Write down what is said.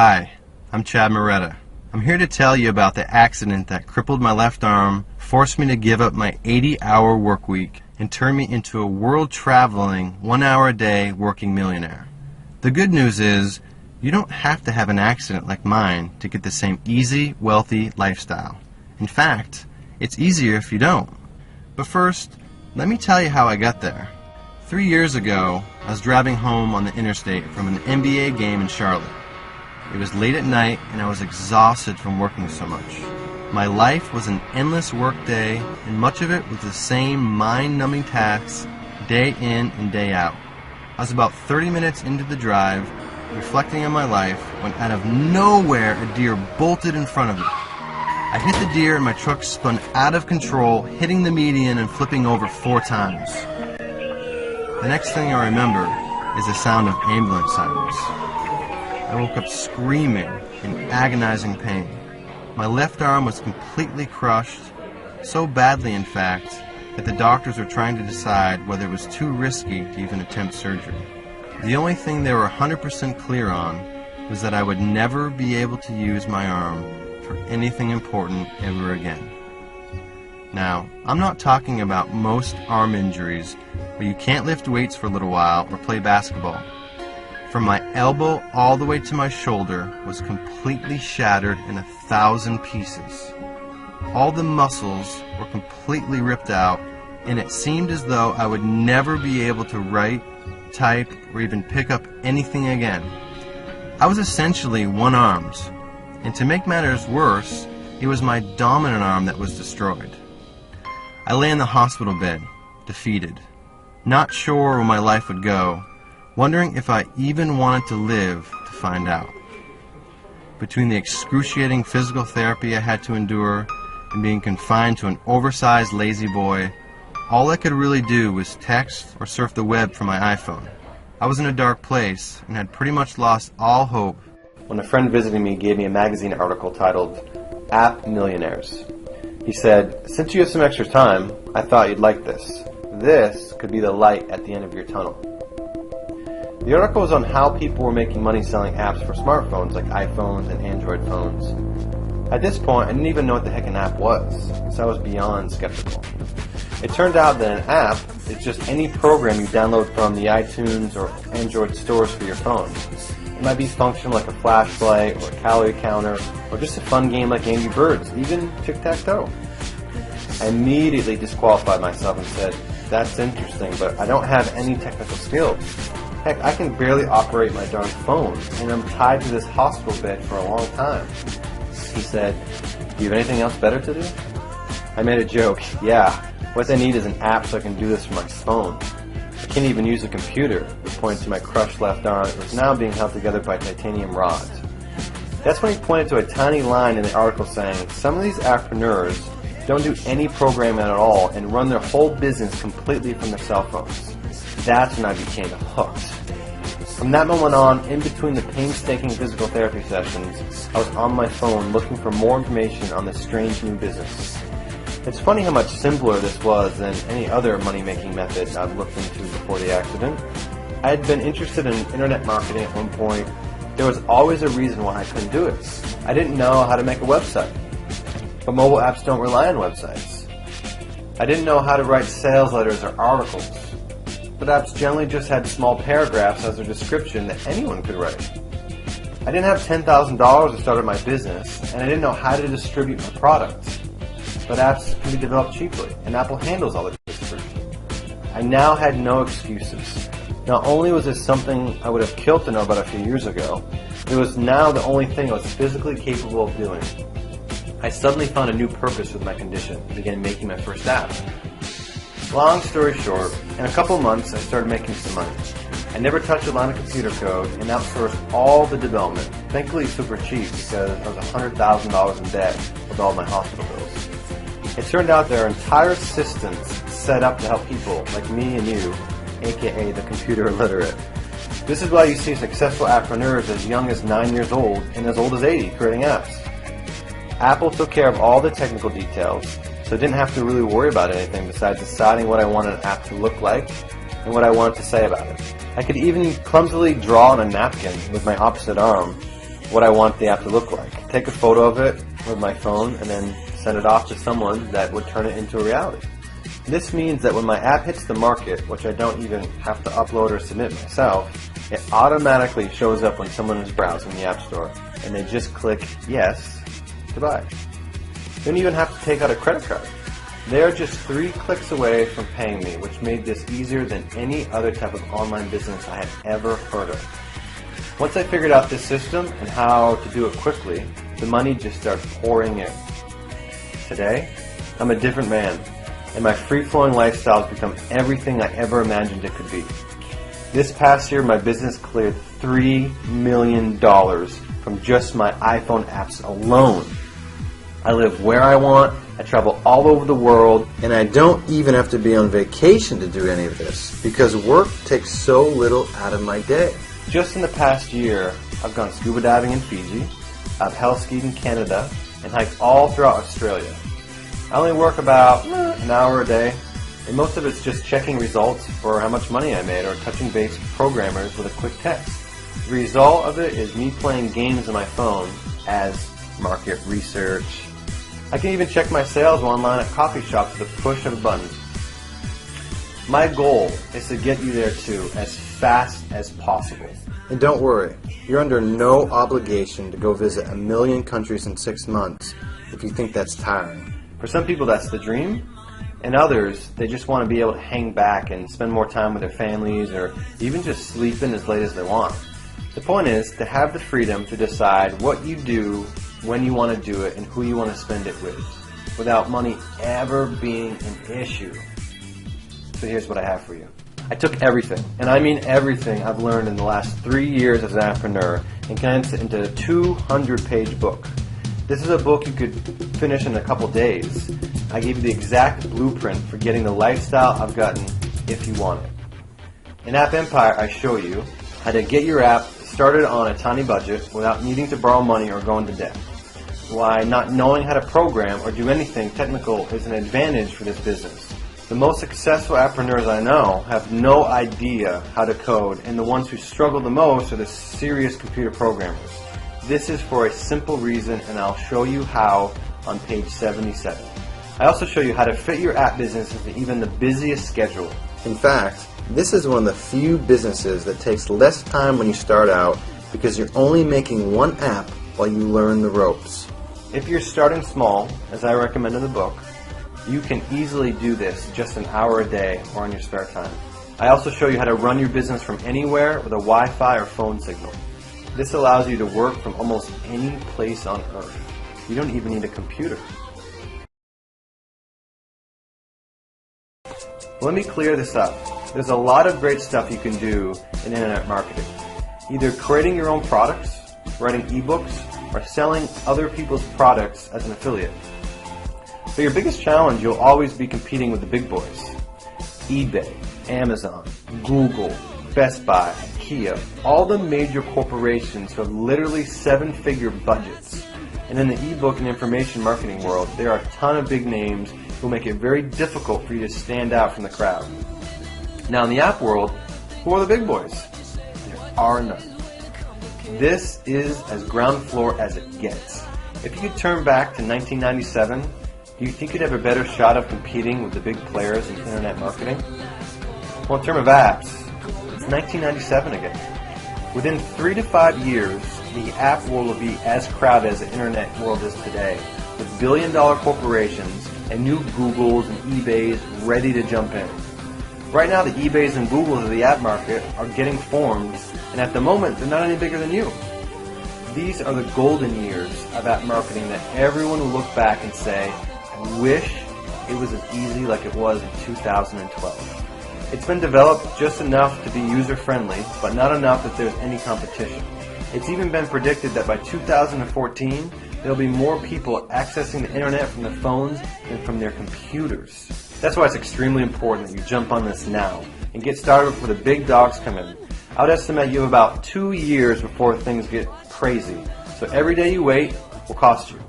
Hi, I'm Chad Mureta. I'm here to tell you about the accident that crippled my left arm, forced me to give up my 80-hour work week, and turned me into a world-traveling, 1-hour-a-day working millionaire. The good news is, you don't have to have an accident like mine to get the same easy, wealthy lifestyle. In fact, it's easier if you don't. But first, let me tell you how I got there. 3 years ago, I was driving home on the interstate from an NBA game in Charlotte. It was late at night and I was exhausted from working so much. My life was an endless work day, and much of it was the same mind-numbing tasks day in and day out. I was about 30 minutes into the drive, reflecting on my life, when out of nowhere a deer bolted in front of me. I hit the deer and my truck spun out of control, hitting the median and flipping over 4 times. The next thing I remember is the sound of ambulance sirens. I woke up screaming in agonizing pain. My left arm was completely crushed, so badly in fact, that the doctors were trying to decide whether it was too risky to even attempt surgery. The only thing they were 100% clear on was that I would never be able to use my arm for anything important ever again. Now, I'm not talking about most arm injuries where you can't lift weights for a little while or play basketball. From my elbow all the way to my shoulder was completely shattered in 1,000 pieces. All the muscles were completely ripped out, and it seemed as though I would never be able to write, type, or even pick up anything again. I was essentially one-armed, and to make matters worse, it was my dominant arm that was destroyed. I lay in the hospital bed, defeated, not sure where my life would go, wondering if I even wanted to live to find out. Between the excruciating physical therapy I had to endure and being confined to an oversized lazy boy, all I could really do was text or surf the web from my iPhone. I was in a dark place and had pretty much lost all hope when a friend visiting me gave me a magazine article titled App Millionaires. He said, "Since you have some extra time, I thought you'd like this. This could be the light at the end of your tunnel." The article was on how people were making money selling apps for smartphones like iPhones and Android phones. At this point, I didn't even know what the heck an app was, so I was beyond skeptical. It turned out that an app is just any program you download from the iTunes or Android stores for your phone. It might be functional like a flashlight or a calorie counter, or just a fun game like Angry Birds, even tic-tac-toe. I immediately disqualified myself and said, "That's interesting, but I don't have any technical skills. Heck, I can barely operate my darn phone, and I'm tied to this hospital bed for a long time." He said, "Do you have anything else better to do?" I made a joke. "Yeah, what I need is an app so I can do this from my phone. I can't even use a computer," pointing to my crushed left arm that was now being held together by titanium rods. That's when he pointed to a tiny line in the article saying, "Some of these entrepreneurs don't do any programming at all and run their whole business completely from their cell phones." That's when I became hooked. From that moment on, in between the painstaking physical therapy sessions, I was on my phone looking for more information on this strange new business. It's funny how much simpler this was than any other money-making method I've looked into before the accident. I had been interested in internet marketing at one point. There was always a reason why I couldn't do it. I didn't know how to make a website. But mobile apps don't rely on websites. I didn't know how to write sales letters or articles. But apps generally just had small paragraphs as a description that anyone could write. I didn't have $10,000 to start my business, and I didn't know how to distribute my product. But apps can be developed cheaply, and Apple handles all the distribution. I now had no excuses. Not only was this something I would have killed to know about a few years ago, it was now the only thing I was physically capable of doing. I suddenly found a new purpose with my condition and began making my first app. Long story short, in a couple months I started making some money. I never touched a line of computer code and outsourced all the development, thankfully super cheap because I was $100,000 in debt with all my hospital bills. It turned out there are entire systems set up to help people like me and you, aka the computer illiterate. This is why you see successful entrepreneurs as young as 9 years old and as old as 80 creating apps. Apple took care of all the technical details, so I didn't have to really worry about anything besides deciding what I wanted an app to look like and what I wanted to say about it. I could even clumsily draw on a napkin with my opposite arm what I want the app to look like. Take a photo of it with my phone and then send it off to someone that would turn it into a reality. This means that when my app hits the market, which I don't even have to upload or submit myself, it automatically shows up when someone is browsing the App Store, and they just click yes to buy. They don't even have to take out a credit card. They are just 3 clicks away from paying me, which made this easier than any other type of online business I had ever heard of. Once I figured out this system and how to do it quickly, the money just started pouring in. Today, I'm a different man, and my free-flowing lifestyle has become everything I ever imagined it could be. This past year, my business cleared $3 million from just my iPhone apps alone. I live where I want, I travel all over the world, and I don't even have to be on vacation to do any of this because work takes so little out of my day. Just in the past year, I've gone scuba diving in Fiji, I've heli-skied in Canada, and hiked all throughout Australia. I only work about an hour a day, and most of it's just checking results for how much money I made or touching base with programmers with a quick text. The result of it is me playing games on my phone as market research. I can even check my sales online at coffee shops with a push of a button. My goal is to get you there too as fast as possible. And don't worry, you're under no obligation to go visit 1 million countries in 6 months if you think that's tiring. For some people that's the dream, and others, they just want to be able to hang back and spend more time with their families or even just sleep in as late as they want. The point is to have the freedom to decide what you do, when you want to do it, and who you want to spend it with, without money ever being an issue. So here's what I have for you. I took everything, and I mean everything I've learned in the last 3 years as an entrepreneur and condensed it into a 200-page book. This is a book you could finish in a couple days. I gave you the exact blueprint for getting the lifestyle I've gotten if you want it. In App Empire, I show you how to get your app started on a tiny budget without needing to borrow money or go into debt. Why not knowing how to program or do anything technical is an advantage for this business. The most successful entrepreneurs I know have no idea how to code, and the ones who struggle the most are the serious computer programmers. This is for a simple reason, and I'll show you how on page 77. I also show you how to fit your app business into even the busiest schedule. In fact, this is one of the few businesses that takes less time when you start out because you're only making one app while you learn the ropes. If you're starting small, as I recommend in the book, you can easily do this just an hour a day or on your spare time. I also show you how to run your business from anywhere with a Wi-Fi or phone signal. This allows you to work from almost any place on earth. You don't even need a computer. Let me clear this up. There's a lot of great stuff you can do in internet marketing. Either creating your own products, writing ebooks, or selling other people's products as an affiliate. But your biggest challenge, you'll always be competing with the big boys. eBay, Amazon, Google, Best Buy, IKEA, all the major corporations who have literally 7-figure budgets. And in the ebook and information marketing world, there are a ton of big names who make it very difficult for you to stand out from the crowd. Now in the app world, who are the big boys? There are none. This is as ground floor as it gets. If you could turn back to 1997, do you think you'd have a better shot of competing with the big players in internet marketing? Well, in terms of apps, it's 1997 again. Within 3 to 5 years, the app world will be as crowded as the internet world is today, with billion-dollar corporations and new Googles and eBays ready to jump in. Right now, the eBays and Googles of the app market are getting formed, and at the moment, they're not any bigger than you. These are the golden years of app marketing that everyone will look back and say, I wish it was as easy like it was in 2012. It's been developed just enough to be user-friendly, but not enough that there's any competition. It's even been predicted that by 2014, there'll be more people accessing the internet from their phones than from their computers. That's why it's extremely important that you jump on this now and get started before the big dogs come in. I would estimate you have about 2 years before things get crazy. So every day you wait will cost you.